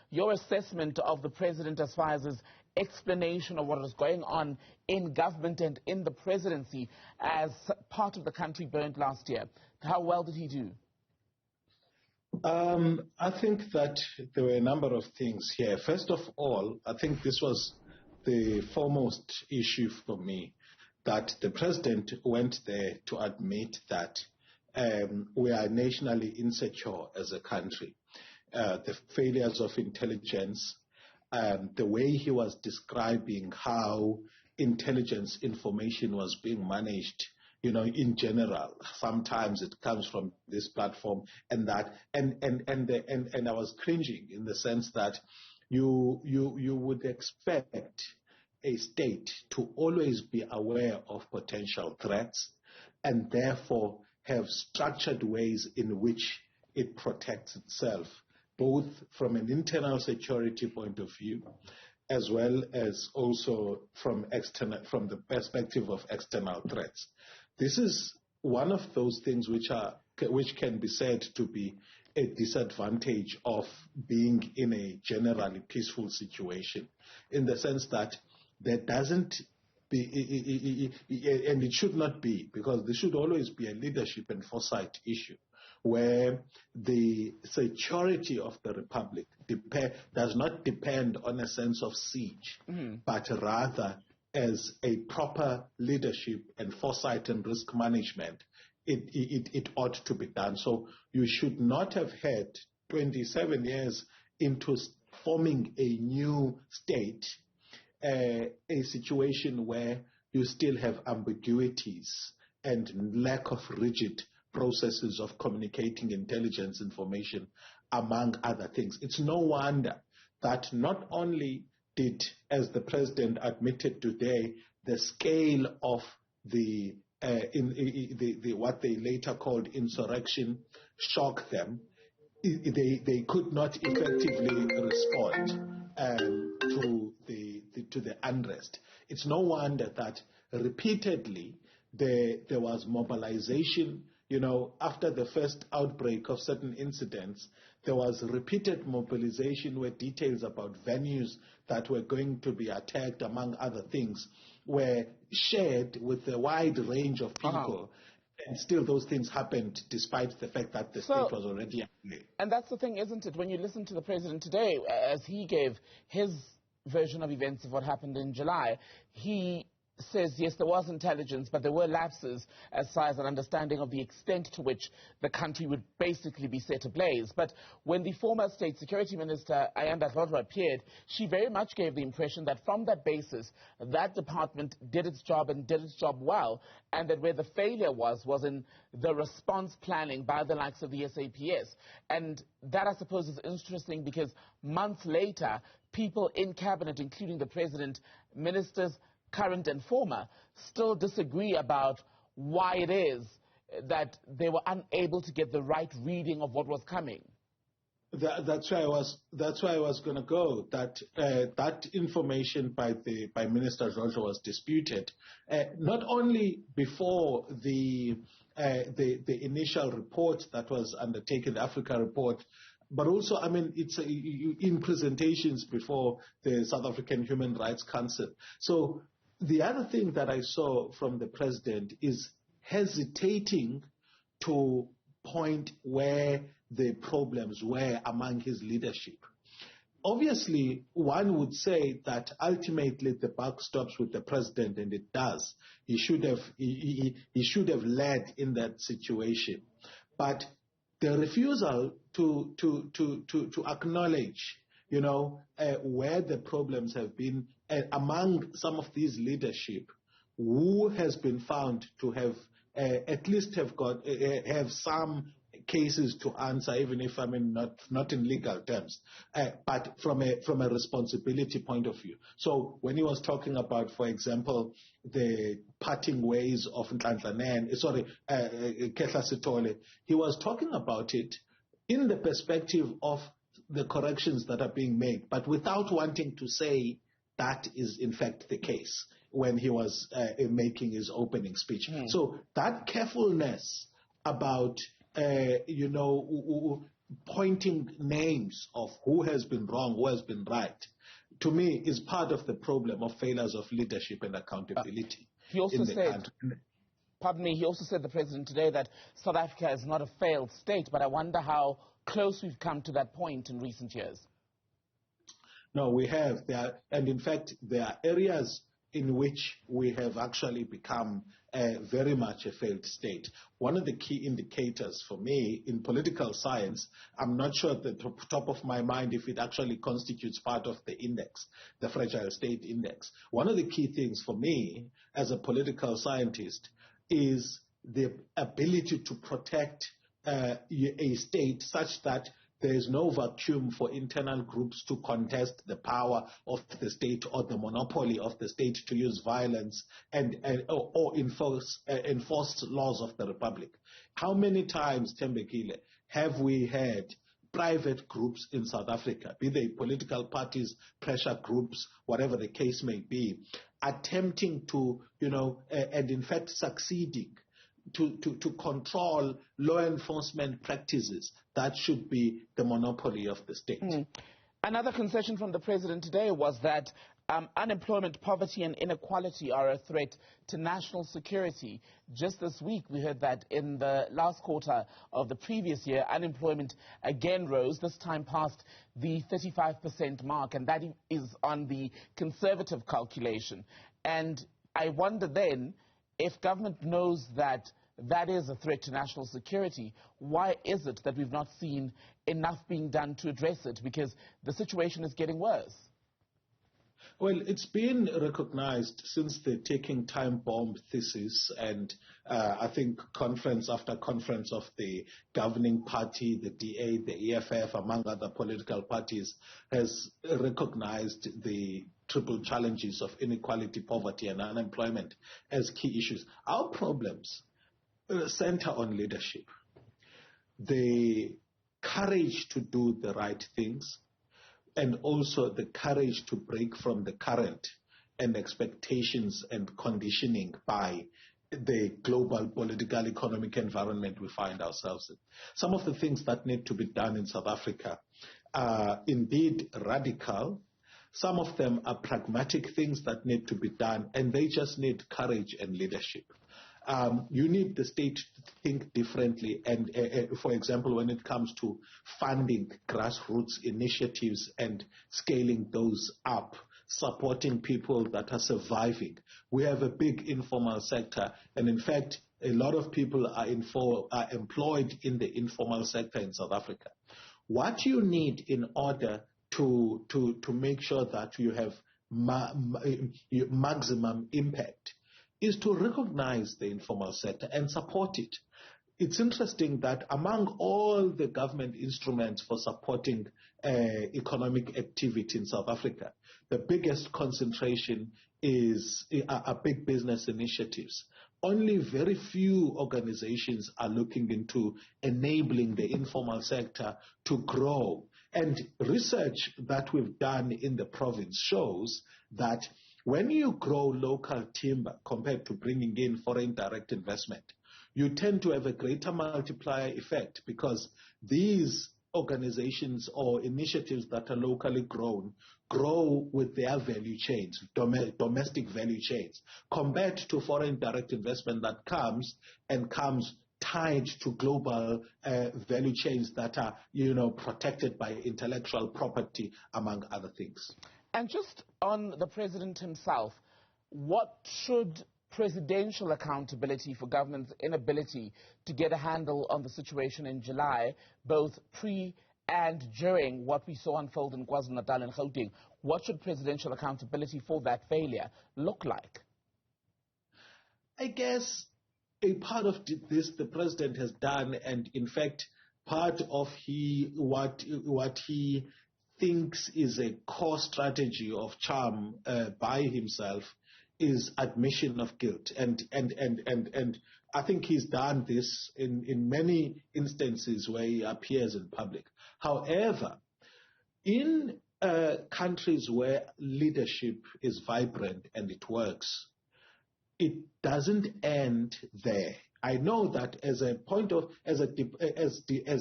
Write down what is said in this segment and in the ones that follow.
your assessment of the president as far as his explanation of what was going on in government and in the presidency as part of the country burnt last year. How well did he do? I think that there were a number of things here. First of all, I think this was the foremost issue for me, that the president went there to admit that we are nationally insecure as a country. The failures of intelligence, the way he was describing how intelligence information was being managed, in general. Sometimes it comes from this platform and that, and I was cringing in the sense that you would expect a state to always be aware of potential threats and therefore have structured ways in which it protects itself, both from an internal security point of view, as well as also from the perspective of external threats. This is one of those things which can be said to be a disadvantage of being in a generally peaceful situation, in the sense that there doesn't be, and it should not be, because there should always be a leadership and foresight issue, where the security of the republic does not depend on a sense of siege, but rather as a proper leadership and foresight and risk management, it ought to be done. So you should not have had 27 years into forming a new state, a situation where you still have ambiguities and lack of rigid processes of communicating intelligence information, among other things. It's no wonder that not only did, as the president admitted today, the scale of the what they later called insurrection shocked them. They could not effectively respond to the unrest. It's no wonder that repeatedly there was mobilization. After the first outbreak of certain incidents, there was repeated mobilization where details about venues that were going to be attacked, among other things, were shared with a wide range of people. And still those things happened despite the fact that the state was already angry. And that's the thing, isn't it? When you listen to the president today, as he gave his version of events of what happened in July, he says, yes, there was intelligence, but there were lapses as far as an understanding of the extent to which the country would basically be set ablaze. But when the former State Security Minister, Ayanda Hlodra, appeared, she very much gave the impression that from that basis, that department did its job and did its job well, and that where the failure was in the response planning by the likes of the SAPS. And that, I suppose, is interesting because months later, people in cabinet, including the president, ministers, current and former, still disagree about why it is that they were unable to get the right reading of what was coming. That's why I was going to go. That information by Minister Georgia was disputed, not only before the initial report that was undertaken, the Africa report, but also, it's in presentations before the South African Human Rights Council. So the other thing that I saw from the president is hesitating to point where the problems were among his leadership. Obviously, one would say that ultimately the buck stops with the president, and it does. He should have led in that situation. But the refusal to acknowledge, where the problems have been among some of these leadership, who has been found to have at least have some cases to answer, even if not in legal terms, but from a responsibility point of view. So when he was talking about, for example, the parting ways of Kehla Sitole, he was talking about it in the perspective of the corrections that are being made, but without wanting to say that is in fact the case when he was making his opening speech. So that carefulness about pointing names of who has been wrong, who has been right, to me is part of the problem of failures of leadership and accountability in the country. Pardon me, he also said, the president today, that South Africa is not a failed state, but I wonder how close we've come to that point in recent years. No, we have. And in fact, there are areas in which we have actually become very much a failed state. One of the key indicators for me in political science, I'm not sure at the top of my mind if it actually constitutes part of the index, the Fragile State Index. One of the key things for me as a political scientist is the ability to protect a state such that there is no vacuum for internal groups to contest the power of the state or the monopoly of the state to use violence or enforce laws of the republic. How many times, Tembekile, have we had private groups in South Africa, be they political parties, pressure groups, whatever the case may be, attempting to, and in fact succeeding to control law enforcement practices that should be the monopoly of the state. Another concession from the president today was that unemployment, poverty and inequality are a threat to national security. Just this week we heard that in the last quarter of the previous year, unemployment again rose, this time past the 35% mark, and that is on the conservative calculation. And I wonder then, if government knows that that is a threat to national security, why is it that we've not seen enough being done to address it? Because the situation is getting worse. Well, it's been recognized since the ticking time bomb thesis, and I think conference after conference of the governing party, the DA, the EFF, among other political parties, has recognized the triple challenges of inequality, poverty, and unemployment as key issues. Our problems center on leadership, the courage to do the right things, and also the courage to break from the current and expectations and conditioning by the global political economic environment we find ourselves in. Some of the things that need to be done in South Africa are indeed radical. Some of them are pragmatic things that need to be done, and they just need courage and leadership. You need the state to think differently, and for example, when it comes to funding grassroots initiatives and scaling those up, supporting people that are surviving. We have a big informal sector, and in fact, a lot of people are employed in the informal sector in South Africa. What you need in order to make sure that you have maximum impact is to recognize the informal sector and support it. It's interesting that among all the government instruments for supporting economic activity in South Africa, the biggest concentration are big business initiatives. Only very few organizations are looking into enabling the informal sector to grow. And research that we've done in the province shows that when you grow local timber compared to bringing in foreign direct investment, you tend to have a greater multiplier effect, because these organizations or initiatives that are locally grown grow with their value chains, domestic value chains, compared to foreign direct investment that comes tied to global value chains that are, protected by intellectual property, among other things. And just on the president himself, what should presidential accountability for government's inability to get a handle on the situation in July, both pre and during what we saw unfold in KwaZulu-Natal and Gauteng, what should presidential accountability for that failure look like? I guess a part of this the president has done, and in fact, part of what he thinks is a core strategy of charm by himself is admission of guilt, and I think he's done this in many instances where he appears in public. However, in countries where leadership is vibrant and it works, it doesn't end there. I know that as a point of, as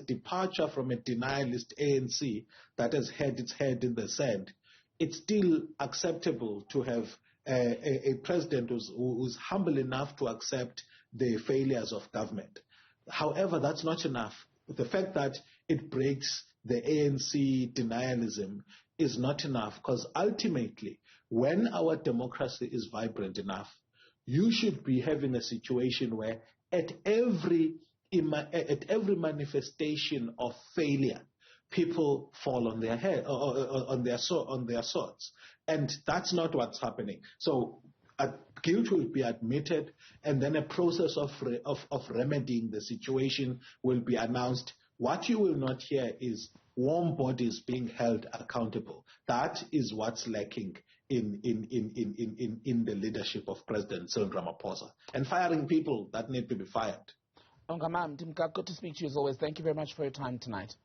departure from a denialist ANC that has had its head in the sand, it's still acceptable to have a president who's humble enough to accept the failures of government. However, that's not enough. The fact that it breaks the ANC denialism is not enough, because ultimately, when our democracy is vibrant enough, you should be having a situation where at every manifestation of failure, people fall on their head, on their swords, and that's not what's happening. So guilt will be admitted, and then a process of remedying the situation will be announced. What you will not hear is warm bodies being held accountable. That is what's lacking in the leadership of President Cyril Ramaphosa, and firing people that need to be fired. Ongama Mtimka, good to speak to you as always. Thank you very much for your time tonight.